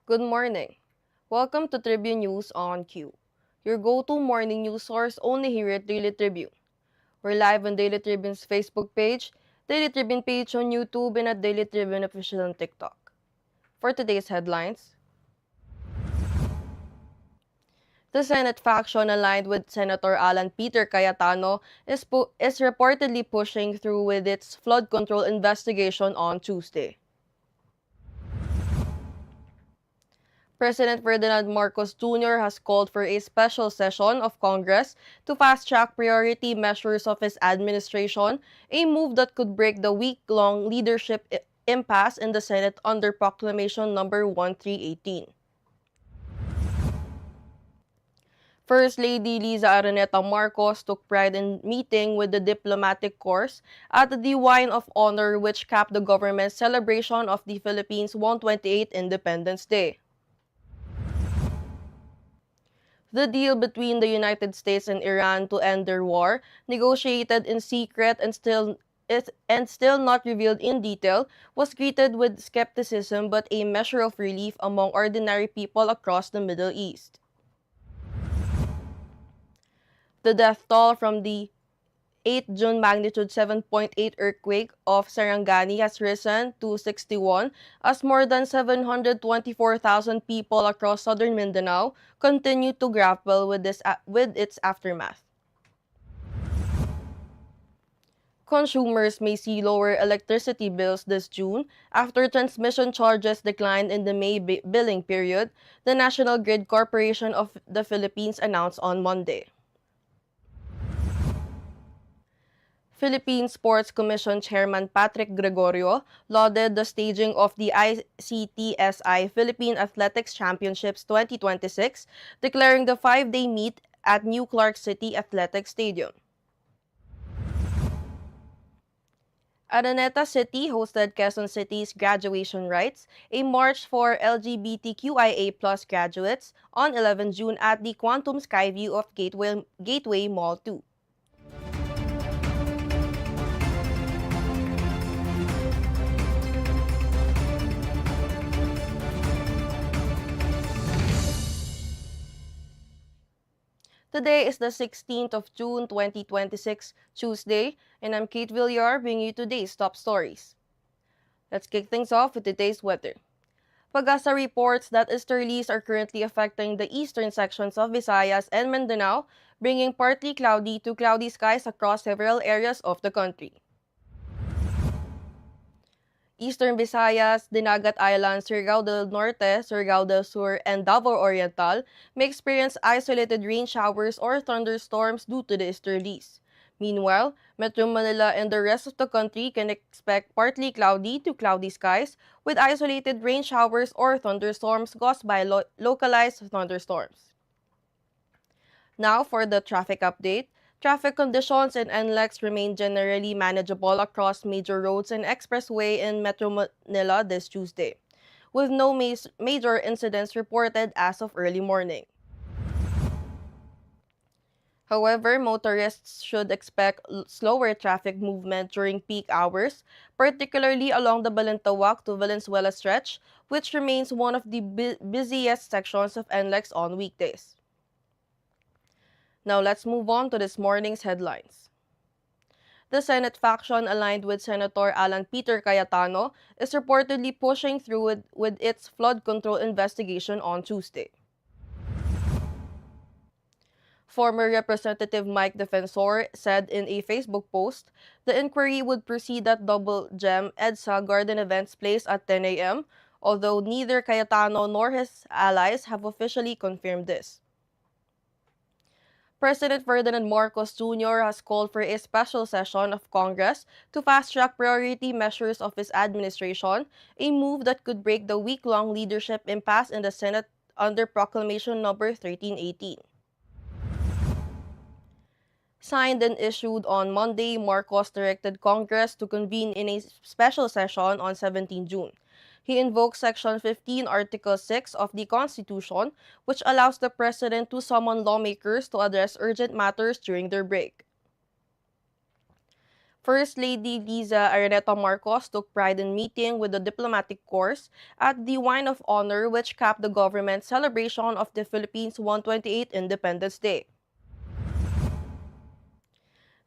Good morning. Welcome to Tribune News on Q, your go-to morning news source only here at Daily Tribune. We're live on Daily Tribune's Facebook page, Daily Tribune page on YouTube, and at Daily Tribune Official on TikTok. For today's headlines, the Senate faction aligned with Senator Alan Peter Cayetano is reportedly pushing through with its flood control investigation on Tuesday. President Ferdinand Marcos Jr. has called for a special session of Congress to fast-track priority measures of his administration, a move that could break the week-long leadership impasse in the Senate under Proclamation No. 1318. First Lady Liza Araneta Marcos took pride in meeting with the diplomatic corps at the Wine of Honor, which capped the government's celebration of the Philippines' 128th Independence Day. The deal between the United States and Iran to end their war, negotiated in secret and still not revealed in detail, was greeted with skepticism but a measure of relief among ordinary people across the Middle East. The death toll from the 8 June magnitude 7.8 earthquake of Sarangani has risen to 61 as more than 724,000 people across southern Mindanao continue to grapple with its aftermath. Consumers may see lower electricity bills this June after transmission charges declined in the May billing period, the National Grid Corporation of the Philippines announced on Monday. Philippine Sports Commission Chairman Patrick Gregorio lauded the staging of the ICTSI Philippine Athletics Championships 2026, declaring the 5-day meet at New Clark City Athletic Stadium. Araneta City hosted Quezon City's Graduation Rites, a march for LGBTQIA+ graduates, on 11 June at the Quantum Skyview of Gateway Mall 2. Today is the 16th of June 2026, Tuesday, and I'm Kate Villar bringing you today's top stories. Let's kick things off with today's weather. Pag-asa reports that easterlies are currently affecting the eastern sections of Visayas and Mindanao, bringing partly cloudy to cloudy skies across several areas of the country. Eastern Visayas, Dinagat Island, Surigao del Norte, Surigao del Sur, and Davao Oriental may experience isolated rain showers or thunderstorms due to the easterlies. Meanwhile, Metro Manila and the rest of the country can expect partly cloudy to cloudy skies with isolated rain showers or thunderstorms caused by localized thunderstorms. Now for the traffic update. Traffic conditions in NLEX remain generally manageable across major roads and expressway in Metro Manila this Tuesday, with no major incidents reported as of early morning. However, motorists should expect slower traffic movement during peak hours, particularly along the Balintawak to Valenzuela stretch, which remains one of the busiest sections of NLEX on weekdays. Now let's move on to this morning's headlines. The Senate faction aligned with Senator Alan Peter Cayetano is reportedly pushing through with its flood control investigation on Tuesday. Former Representative Mike Defensor said in a Facebook post, the inquiry would proceed at Double Gem EDSA Garden Events Place at 10 a.m., although neither Cayetano nor his allies have officially confirmed this. President Ferdinand Marcos Jr. has called for a special session of Congress to fast-track priority measures of his administration, a move that could break the week-long leadership impasse in the Senate under Proclamation No. 1318. Signed and issued on Monday, Marcos directed Congress to convene in a special session on 17 June. He invoked Section 15, Article 6 of the Constitution, which allows the President to summon lawmakers to address urgent matters during their break. First Lady Liza Araneta Marcos took pride in meeting with the diplomatic corps at the Wine of Honor, which capped the government's celebration of the Philippines' 128th Independence Day.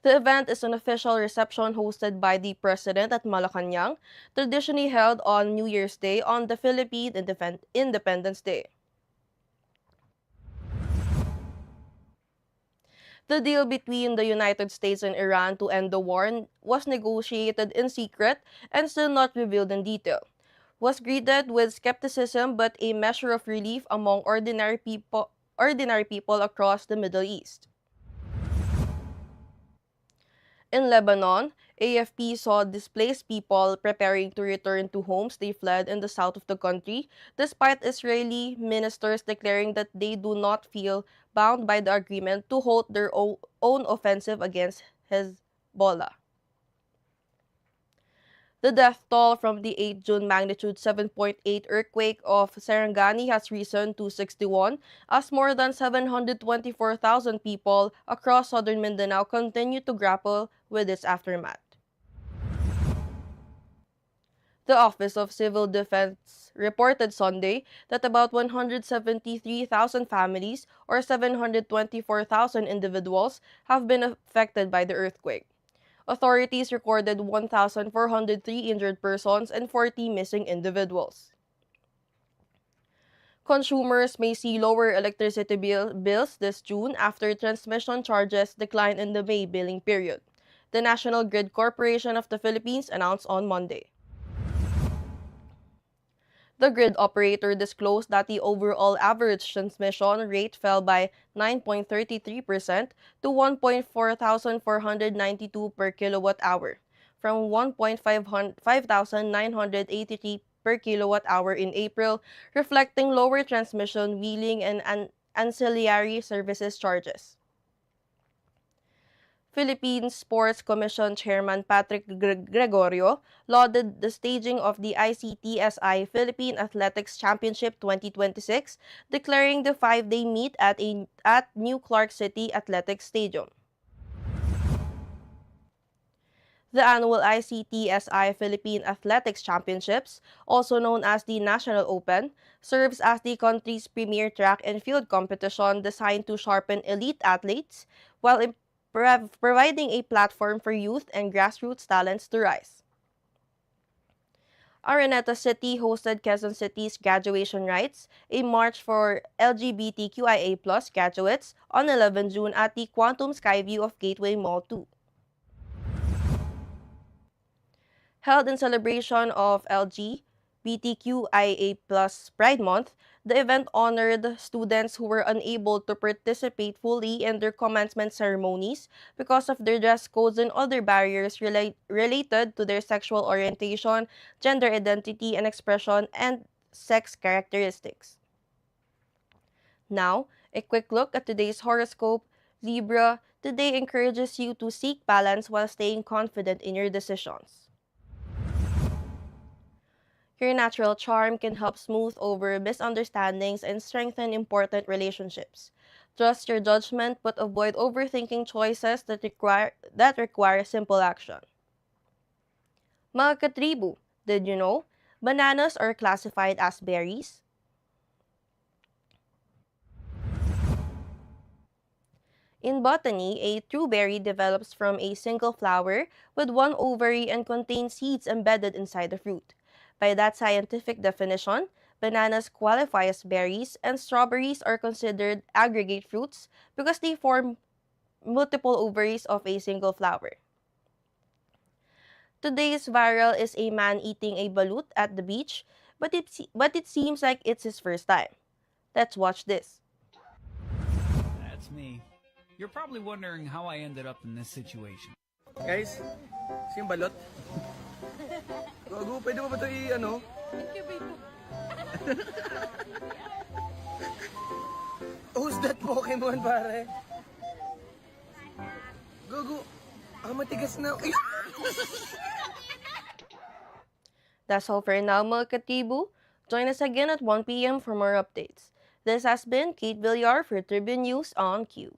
The event is an official reception hosted by the President at Malacanang, traditionally held on New Year's Day on the Philippine Independence Day. The deal between the United States and Iran to end the war was negotiated in secret and still not revealed in detail. Was greeted with skepticism but a measure of relief among ordinary people across the Middle East. In Lebanon, AFP saw displaced people preparing to return to homes they fled in the south of the country, despite Israeli ministers declaring that they do not feel bound by the agreement to halt their own offensive against Hezbollah. The death toll from the 8 June magnitude 7.8 earthquake of Sarangani has risen to 61 as more than 724,000 people across southern Mindanao continue to grapple with its aftermath. The Office of Civil Defense reported Sunday that about 173,000 families or 724,000 individuals have been affected by the earthquake. Authorities recorded 1,403 injured persons and 40 missing individuals. Consumers may see lower electricity bills this June after transmission charges declined in the May billing period, the National Grid Corporation of the Philippines announced on Monday. The grid operator disclosed that the overall average transmission rate fell by 9.33% to 1,492 per kilowatt hour, from 1,593 per kilowatt hour in April, reflecting lower transmission, wheeling, and ancillary services charges. Philippine Sports Commission Chairman Patrick Gregorio lauded the staging of the ICTSI Philippine Athletics Championship 2026, declaring the 5-day meet at New Clark City Athletics Stadium. The annual ICTSI Philippine Athletics Championships, also known as the National Open, serves as the country's premier track and field competition designed to sharpen elite athletes while providing a platform for youth and grassroots talents to rise. Araneta City hosted Quezon City's Graduation Rites, a march for LGBTQIA+ graduates on 11 June at the Quantum Skyview of Gateway Mall 2. Held in celebration of LGBTQIA+ Pride Month, the event honored students who were unable to participate fully in their commencement ceremonies because of their dress codes and other barriers related to their sexual orientation, gender identity and expression, and sex characteristics. Now, a quick look at today's horoscope. Libra, today encourages you to seek balance while staying confident in your decisions. Your natural charm can help smooth over misunderstandings and strengthen important relationships. Trust your judgment but avoid overthinking choices that require simple action. Mga katribu, did you know? Bananas are classified as berries. In botany, a true berry develops from a single flower with one ovary and contains seeds embedded inside the fruit. By that scientific definition, bananas qualify as berries and strawberries are considered aggregate fruits because they form multiple ovaries of a single flower. Today's viral is a man eating a balut at the beach, but it seems like it's his first time. Let's watch this. That's me. You're probably wondering how I ended up in this situation. Guys, yung balot. Gago, pwede mo ba ito i-ano? Who's that Pokemon, pare? Gago, matigas na. That's all for now, mga katibu. Join us again at 1 p.m. for more updates. This has been Kate Villar for Tribune News on Q.